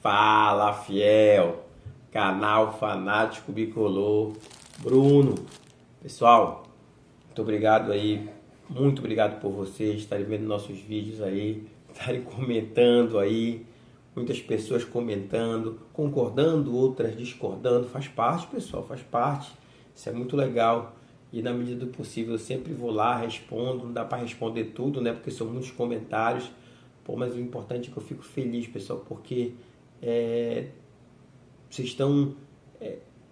Fala, fiel, canal Fanático Bicolor, Bruno. Pessoal, muito obrigado por vocês estarem vendo nossos vídeos aí, estarem comentando aí, muitas pessoas comentando, concordando, outras discordando, faz parte, pessoal, faz parte, isso é muito legal. E na medida do possível eu sempre vou lá, respondo, não dá para responder tudo, né, porque são muitos comentários. Pô, mas o importante é que eu fico feliz, pessoal, porque vocês estão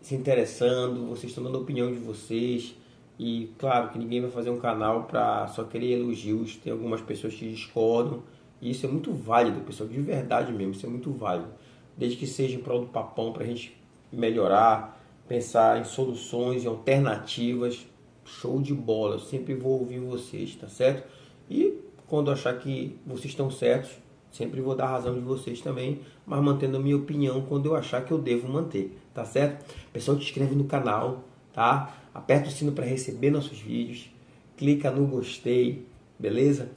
se interessando, vocês estão dando a opinião de vocês. E claro que ninguém vai fazer um canal para só querer elogios, tem algumas pessoas que discordam. E isso é muito válido, pessoal, de verdade mesmo, isso é muito válido. Desde que seja em prol do papão, para a gente melhorar, pensar em soluções, em alternativas. Show de bola, eu sempre vou ouvir vocês, tá certo? E quando eu achar que vocês estão certos, sempre vou dar a razão de vocês também, mas mantendo a minha opinião quando eu achar que eu devo manter, tá certo? Pessoal, te inscreve no canal, tá? Aperta o sino para receber nossos vídeos, clica no gostei, beleza?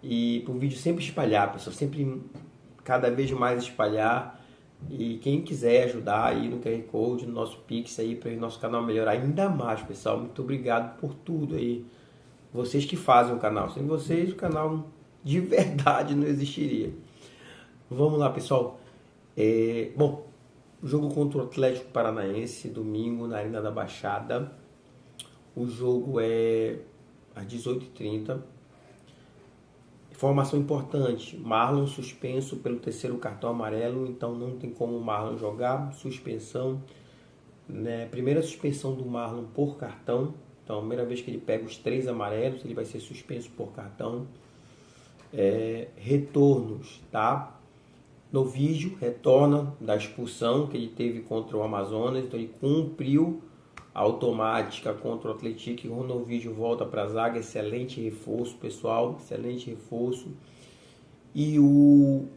E para o vídeo sempre espalhar, pessoal, sempre cada vez mais espalhar. E quem quiser ajudar aí no QR Code, no nosso Pix aí, para o nosso canal melhorar ainda mais, pessoal. Muito obrigado por tudo aí. Vocês que fazem o canal. Sem vocês, o canal de verdade não existiria. Vamos lá, pessoal. Bom, o jogo contra o Atlético Paranaense, domingo, na Arena da Baixada. O jogo é às 18h30. Informação importante, Marlon suspenso pelo terceiro cartão amarelo, então não tem como o Marlon jogar, suspensão, né? Primeira suspensão do Marlon por cartão, então a primeira vez que ele pega os 3 amarelos, ele vai ser suspenso por cartão. Retornos, tá? No vídeo, retorna da expulsão que ele teve contra o Amazonas, então ele cumpriu a automática contra o Atlético, e o Novídeo volta para a zaga, excelente reforço, pessoal, excelente reforço. E o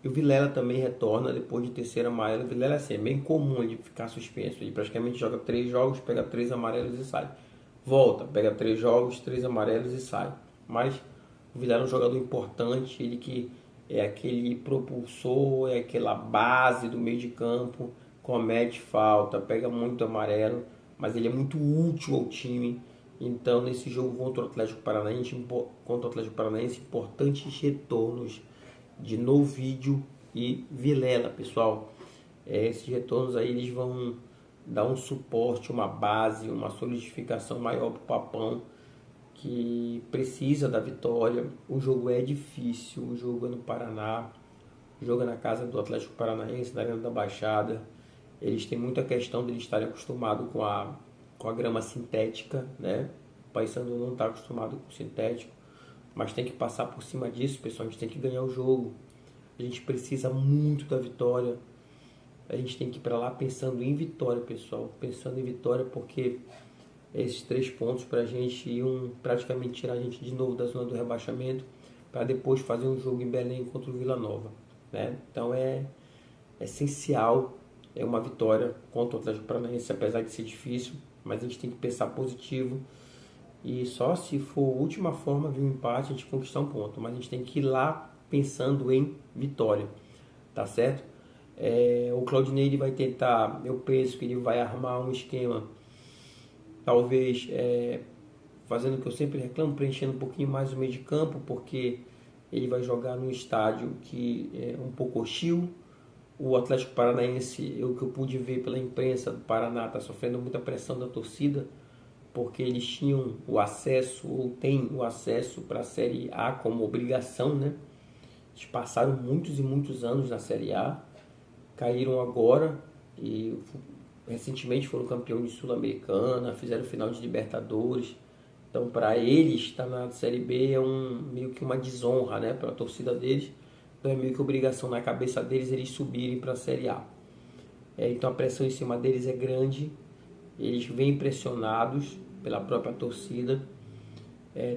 Vilela também retorna depois de terceiro amarelo. O Vilela assim, é bem comum ele ficar suspenso, ele praticamente joga 3 jogos, pega 3 amarelos e sai. Volta, pega 3 jogos, 3 amarelos e sai. Mas o Vilela é um jogador importante, ele que é aquele propulsor, é aquela base do meio de campo, comete falta, pega muito amarelo, mas ele é muito útil ao time. Então, nesse jogo contra o Atlético Paranaense, importantes retornos de Novídeo e Vilela, pessoal. Esses retornos aí eles vão dar um suporte, uma base, uma solidificação maior para o Papão, que precisa da vitória. O jogo é difícil, o jogo é no Paraná, o jogo é na casa do Atlético Paranaense, na Arena da Baixada. Eles têm muita questão de eles estarem acostumados com a grama sintética, né? O Paysandu não está acostumado com o sintético, mas tem que passar por cima disso, pessoal. A gente tem que ganhar o jogo. A gente precisa muito da vitória. A gente tem que ir para lá pensando em vitória, pessoal. Pensando em vitória, porque esses 3 pontos para a gente iam praticamente tirar a gente de novo da zona do rebaixamento, para depois fazer um jogo em Belém contra o Vila Nova, né? Então é essencial. É uma vitória contra o Atlético Paranaense, apesar de ser difícil, mas a gente tem que pensar positivo. E só se for a última forma de um empate, a gente conquistar um ponto. Mas a gente tem que ir lá pensando em vitória, tá certo? O Claudinei ele vai tentar, eu penso que ele vai armar um esquema, talvez fazendo o que eu sempre reclamo, preenchendo um pouquinho mais o meio de campo, porque ele vai jogar num estádio que é um pouco hostil. O Atlético Paranaense, o que eu pude ver pela imprensa do Paraná, está sofrendo muita pressão da torcida, porque eles tinham o acesso, ou têm o acesso para a Série A como obrigação, né? Eles passaram muitos e muitos anos na Série A, caíram agora e recentemente foram campeões de Sul-Americana, fizeram final de Libertadores. Então, para eles, estar na Série B é meio que uma desonra, né? Para a torcida deles. Então é meio que obrigação na cabeça deles eles subirem para a Série A. Então a pressão em cima deles é grande, eles vêm pressionados pela própria torcida.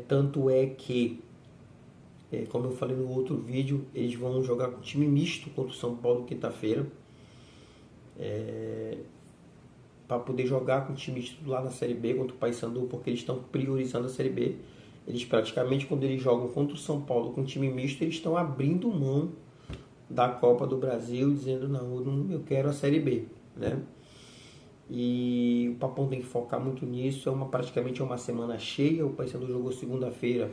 Tanto é que, como eu falei no outro vídeo, eles vão jogar com time misto contra o São Paulo quinta-feira. Para poder jogar com o time misto lá na Série B contra o Paysandu, porque eles estão priorizando a Série B. Eles praticamente, quando eles jogam contra o São Paulo com time misto, eles estão abrindo mão da Copa do Brasil, dizendo não, eu quero a Série B, né? E o Papão tem que focar muito nisso. Praticamente uma semana cheia. O Paysandu jogou segunda-feira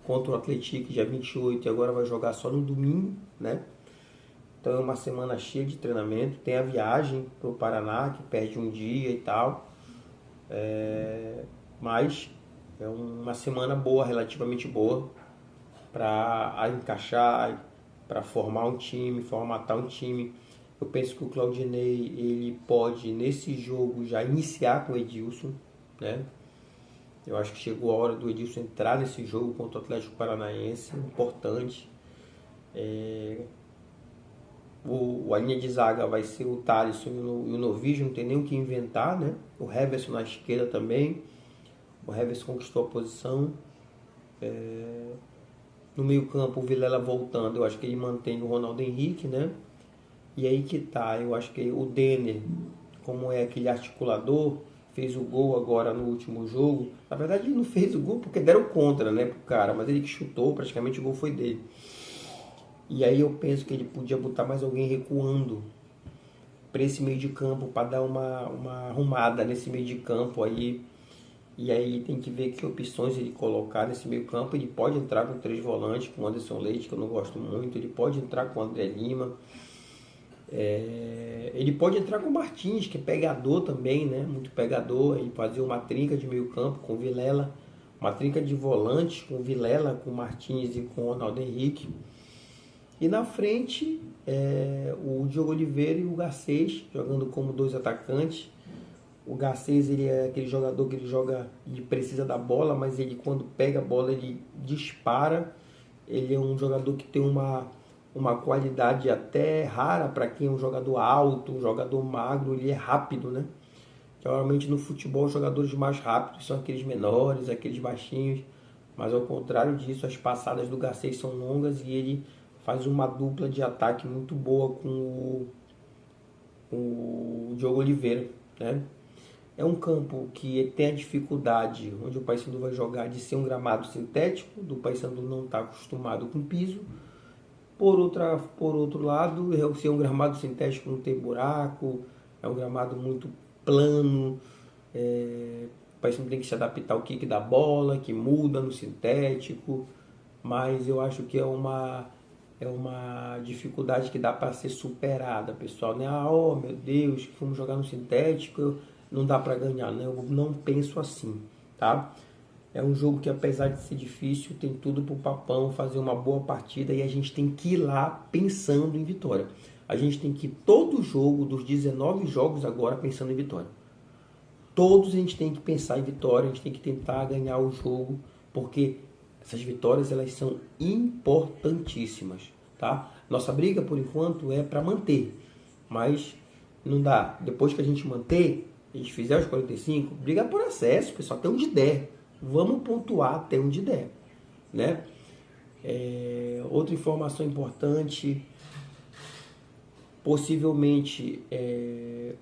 contra o Atlético, dia 28, e agora vai jogar só no domingo, né? Então é uma semana cheia de treinamento. Tem a viagem para o Paraná, que perde um dia e tal. Mas é uma semana boa, relativamente boa, para encaixar, para formatar um time. Eu penso que o Claudinei, ele pode, nesse jogo, já iniciar com o Edilson, né? Eu acho que chegou a hora do Edilson entrar nesse jogo contra o Atlético Paranaense, importante. A linha de zaga vai ser o Thalisson e o Novígio, não tem nem o que inventar, né? O Heverson na esquerda também. O Heverson conquistou a posição. No meio campo, o Vilela voltando, eu acho que ele mantém o Ronaldo Henrique, né? E aí que tá, eu acho que o Denner, como é aquele articulador, fez o gol agora no último jogo. Na verdade ele não fez o gol porque deram contra, né, pro cara, mas ele que chutou, praticamente o gol foi dele. E aí eu penso que ele podia botar mais alguém recuando para esse meio de campo, para dar uma arrumada nesse meio de campo aí. E aí tem que ver que opções ele colocar nesse meio campo. Ele pode entrar com 3 volantes, com o Anderson Leite, que eu não gosto muito. Ele pode entrar com o André Lima. Ele pode entrar com o Martins, que é pegador também, né? Muito pegador. E fazer uma trinca de meio campo com o Vilela. Uma trinca de volantes com o Vilela, com o Martins e com o Ronaldo Henrique. E na frente, o Diogo Oliveira e o Garcês, jogando como 2 atacantes. O Garcês, ele é aquele jogador que ele precisa da bola, mas ele quando pega a bola ele dispara. Ele é um jogador que tem uma qualidade até rara para quem é um jogador alto, um jogador magro, ele é rápido, né? Geralmente no futebol os jogadores mais rápidos são aqueles menores, aqueles baixinhos, mas ao contrário disso, as passadas do Garcês são longas e ele faz uma dupla de ataque muito boa com o Diogo Oliveira, né? É um campo que tem a dificuldade, onde o Paysandu vai jogar, de ser um gramado sintético, do Paysandu não estar acostumado com piso. Por outro lado, ser um gramado sintético não tem buraco, é um gramado muito plano. O Paysandu tem que se adaptar ao kick da bola, que muda no sintético, mas eu acho que é uma dificuldade que dá para ser superada, pessoal. Né? Oh, meu Deus, que vamos jogar no sintético, não dá para ganhar, né? Eu não penso assim, tá? É um jogo que, apesar de ser difícil, tem tudo para o Papão fazer uma boa partida e a gente tem que ir lá pensando em vitória. A gente tem que ir todo jogo, dos 19 jogos agora, pensando em vitória. Todos a gente tem que pensar em vitória, a gente tem que tentar ganhar o jogo, porque essas vitórias elas são importantíssimas, tá? Nossa briga, por enquanto, é para manter, mas não dá. Depois que a gente manter, a gente fizer os 45, briga por acesso, pessoal, até onde der. Vamos pontuar até onde der, né? Outra informação importante, possivelmente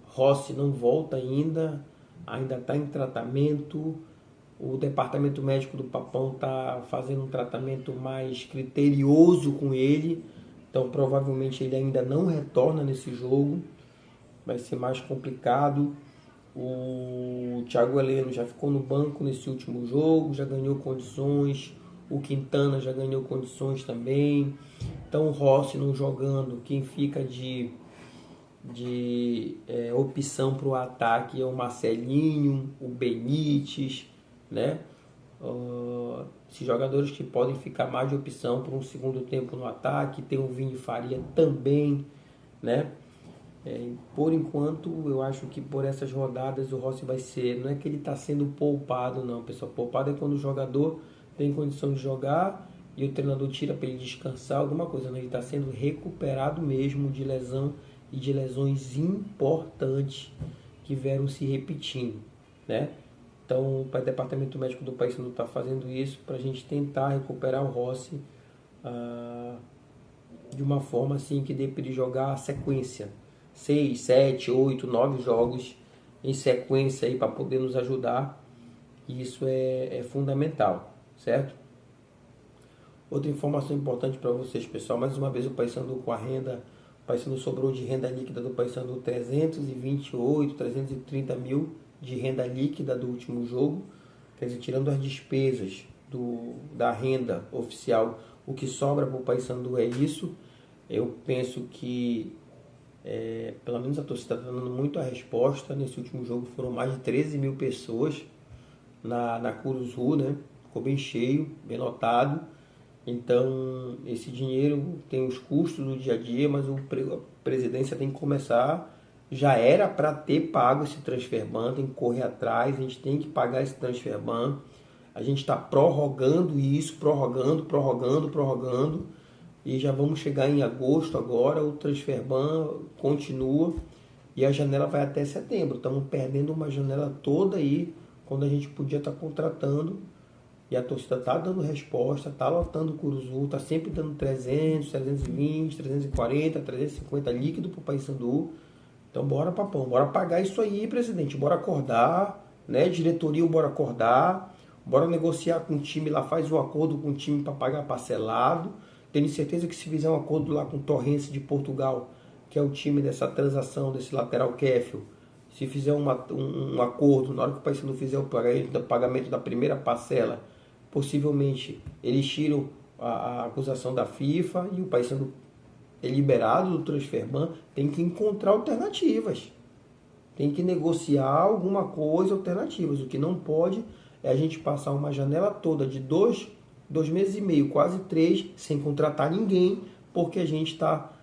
Rossi não volta ainda está em tratamento. O departamento médico do Papão está fazendo um tratamento mais criterioso com ele, então provavelmente ele ainda não retorna nesse jogo, vai ser mais complicado. O Thiago Heleno já ficou no banco nesse último jogo, já ganhou condições. O Quintana já ganhou condições também. Então o Rossi não jogando, quem fica de opção para o ataque é o Marcelinho, o Benítez, né? Esses jogadores que podem ficar mais de opção por um segundo tempo no ataque. Tem o Vini Faria também, né? Por enquanto, eu acho que por essas rodadas o Rossi vai ser... Não é que ele está sendo poupado, não, pessoal. Poupado é quando o jogador tem condição de jogar e o treinador tira para ele descansar, alguma coisa. Não, ele está sendo recuperado mesmo de lesão e de lesões importantes que vieram se repetindo, né? Então, o departamento médico do Paysandu está fazendo isso para a gente tentar recuperar o Rossi de uma forma assim que dê para ele jogar a sequência. 6, 7, 8, 9 jogos em sequência aí para poder nos ajudar. E isso é fundamental, certo? Outra informação importante para vocês, pessoal, mais uma vez o Paysandu com a renda, o Paysandu sobrou de renda líquida do Paysandu 328, 330 mil de renda líquida do último jogo, quer dizer, tirando as despesas da renda oficial, o que sobra para o Paysandu é isso. Eu penso que pelo menos a torcida está dando muito a resposta. Nesse último jogo foram mais de 13 mil pessoas na Curuzu, né? Ficou bem cheio, bem lotado. Então esse dinheiro tem os custos do dia a dia, mas a presidência tem que começar. Já era para ter pago esse transfer ban, tem que correr atrás, a gente tem que pagar esse transfer ban. A gente está prorrogando isso, prorrogando. E já vamos chegar em agosto agora, o transfer ban continua e a janela vai até setembro. Estamos perdendo uma janela toda aí, quando a gente podia estar contratando. E a torcida está dando resposta, está lotando o Curuzu, está sempre dando 300, 320, 340, 350 líquido para o Paysandu. Então bora, papão, bora pagar isso aí, presidente. Bora acordar, né? Diretoria, bora acordar. Bora negociar com o time lá, faz um acordo com o time para pagar parcelado. Tenho certeza que se fizer um acordo lá com o Torrense de Portugal, que é o time dessa transação, desse lateral Kéfio, se fizer um acordo, na hora que o Paysandu fizer o pagamento da primeira parcela, possivelmente eles tiram a acusação da FIFA e o Paysandu é liberado do transfer ban. Tem que encontrar alternativas. Tem que negociar alguma coisa, alternativas. O que não pode é a gente passar uma janela toda de 2 meses e meio, quase 3, sem contratar ninguém, porque a gente está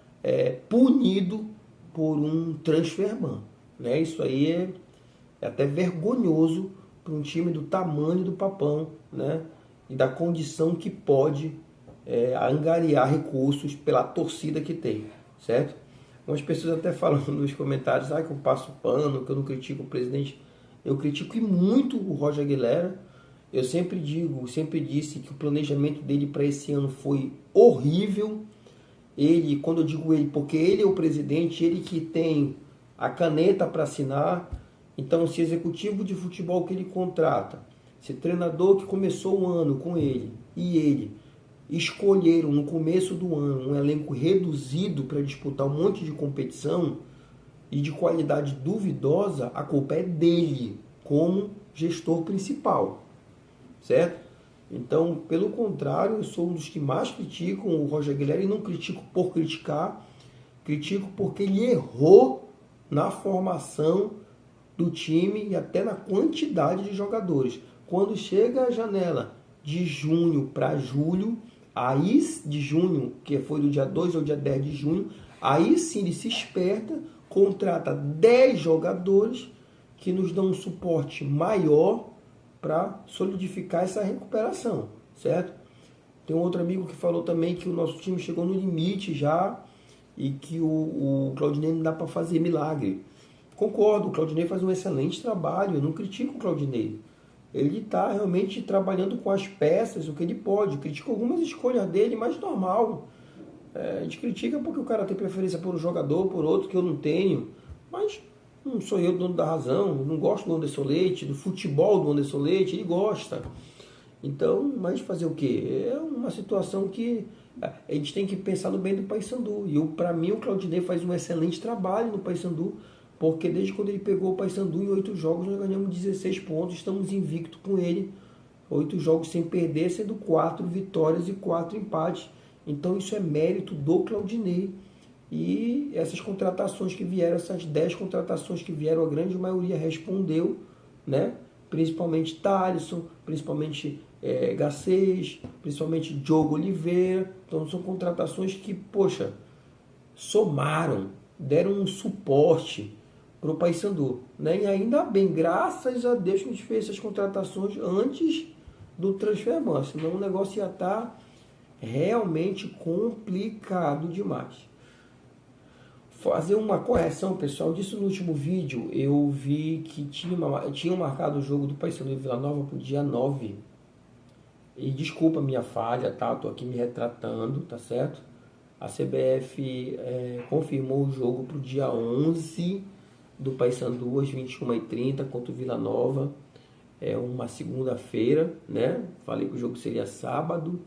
punido por um transfer ban. Né? Isso aí é até vergonhoso para um time do tamanho do Papão, né? E da condição que pode angariar recursos pela torcida que tem, certo? Algumas pessoas até falam nos comentários que eu passo pano, que eu não critico o presidente. Eu critico e muito o Roger Aguilera. Eu sempre disse que o planejamento dele para esse ano foi horrível. Ele, quando eu digo ele, porque ele é o presidente, ele que tem a caneta para assinar. Então, se executivo de futebol que ele contrata, se treinador que começou o ano com ele e ele escolheram no começo do ano um elenco reduzido para disputar um monte de competição e de qualidade duvidosa, a culpa é dele como gestor principal. Certo? Então, pelo contrário, eu sou um dos que mais criticam o Roger Aguilera, e não critico por criticar, critico porque ele errou na formação do time e até na quantidade de jogadores. Quando chega a janela de junho para julho, aí de junho, que foi do dia 2 ao dia 10 de junho, aí sim ele se esperta, contrata 10 jogadores que nos dão um suporte maior para solidificar essa recuperação, certo? Tem um outro amigo que falou também que o nosso time chegou no limite já e que o Claudinei não dá para fazer milagre. Concordo, o Claudinei faz um excelente trabalho, eu não critico o Claudinei. Ele está realmente trabalhando com as peças, o que ele pode. Critico algumas escolhas dele, mas normal. A gente critica porque o cara tem preferência por um jogador, por outro que eu não tenho, mas não sou eu o dono da razão, não gosto do Anderson Leite, do futebol do Anderson Leite, ele gosta. Então, mas fazer o quê? É uma situação que a gente tem que pensar no bem do Paysandu. E para mim o Claudinei faz um excelente trabalho no Paysandu, porque desde quando ele pegou o Paysandu, em 8 jogos nós ganhamos 16 pontos, estamos invictos com ele. 8 jogos sem perder, sendo 4 vitórias e 4 empates. Então isso é mérito do Claudinei. E essas contratações que vieram, essas 10 contratações que vieram, a grande maioria respondeu, né? Principalmente Thalisson, principalmente Gacês, principalmente Diogo Oliveira. Então são contratações que, poxa, somaram, deram um suporte para o Paysandu, né? E ainda bem, graças a Deus que a gente fez essas contratações antes do transfer ban, senão o negócio ia estar realmente complicado demais. Fazer uma correção, pessoal, disso no último vídeo, eu vi que tinham marcado o jogo do Paysandu e Vila Nova para o dia 9. E desculpa a minha falha, tá? Estou aqui me retratando, tá certo? A CBF confirmou o jogo para o dia 11 do Paysandu, às 21h30, contra o Vila Nova. É uma segunda-feira, né? Falei que o jogo seria sábado.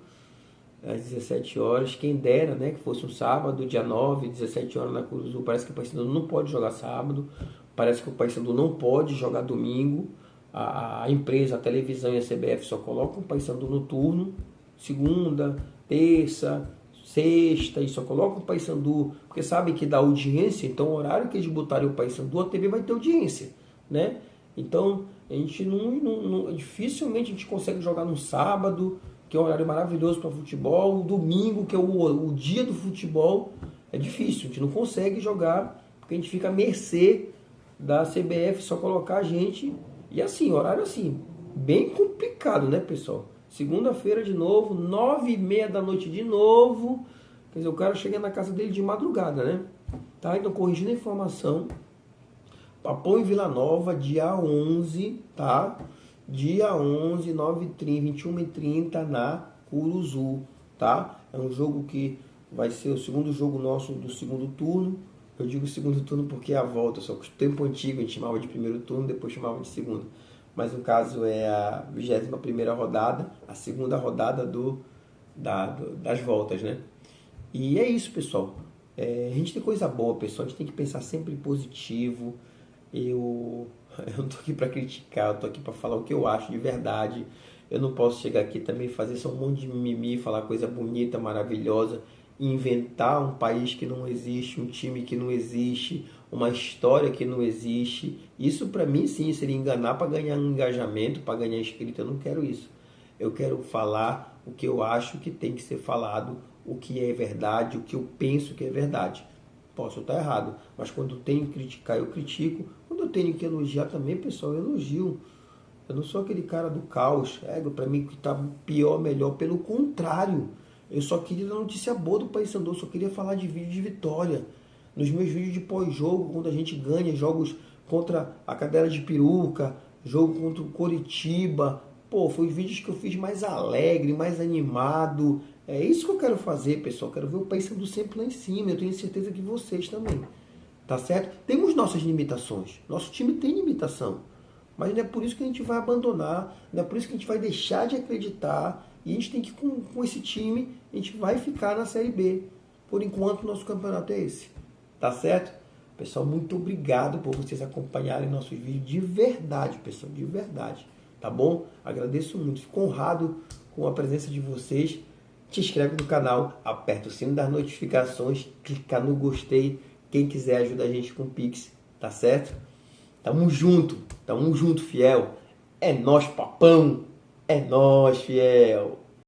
às 17 horas. Quem dera, né, que fosse um sábado, dia 9, 17 horas na Curuzu. Parece que o Paysandu não pode jogar sábado, parece que o Paysandu não pode jogar domingo. A empresa, a televisão e a CBF só colocam o Paysandu no turno, segunda, terça, sexta, e só colocam o Paysandu, porque sabem que dá audiência, então o horário que eles botarem o Paysandu, a TV vai ter audiência, né? Então, a gente dificilmente a gente consegue jogar no sábado, que é um horário maravilhoso para futebol, o domingo, que é o dia do futebol, é difícil, a gente não consegue jogar, porque a gente fica à mercê da CBF só colocar a gente, e assim, horário assim, bem complicado, né, pessoal? Segunda-feira de novo, 9h30 da noite de novo, quer dizer, o cara chega na casa dele de madrugada, né? Tá, então corrigindo a informação, Papão e Vila Nova, dia 11, tá? Dia 11, 9h30, 21h30 na Curuzu, tá? É um jogo que vai ser o segundo jogo nosso do segundo turno. Eu digo segundo turno porque é a volta, só que o tempo antigo a gente chamava de primeiro turno, depois chamava de segundo. Mas no caso é a 21ª rodada, a segunda rodada das voltas, né? E é isso, pessoal. A gente tem coisa boa, pessoal. A gente tem que pensar sempre positivo. Eu não tô aqui para criticar, eu tô aqui para falar o que eu acho de verdade. Eu não posso chegar aqui também e fazer só um monte de mimimi, falar coisa bonita, maravilhosa, inventar um país que não existe, um time que não existe, uma história que não existe. Isso para mim sim seria enganar para ganhar um engajamento, para ganhar inscrito. Eu não quero isso. Eu quero falar o que eu acho que tem que ser falado, o que é verdade, o que eu penso que é verdade. Posso estar errado, mas quando eu tenho que criticar, eu critico. Quando eu tenho que elogiar também, pessoal, eu elogio. Eu não sou aquele cara do caos, para mim que tá pior, melhor. Pelo contrário, eu só queria dar notícia boa do Paysandu, eu só queria falar de vídeo de vitória. Nos meus vídeos de pós-jogo, quando a gente ganha jogos contra a Cadela de Peruca, jogo contra o Coritiba, pô, foi os vídeos que eu fiz mais alegre, mais animado. É isso que eu quero fazer, pessoal. Eu quero ver o Paysandu sempre lá em cima. Eu tenho certeza que vocês também. Tá certo? Temos nossas limitações. Nosso time tem limitação. Mas não é por isso que a gente vai abandonar. Não é por isso que a gente vai deixar de acreditar. E a gente tem que, com esse time, a gente vai ficar na Série B. Por enquanto, nosso campeonato é esse. Tá certo? Pessoal, muito obrigado por vocês acompanharem nossos vídeos. De verdade, pessoal. De verdade. Tá bom? Agradeço muito. Fico honrado com a presença de vocês. Te inscreve no canal, aperta o sino das notificações, clica no gostei. Quem quiser ajuda a gente com o Pix, tá certo? Tamo junto, fiel. É nós, papão. É nós, fiel.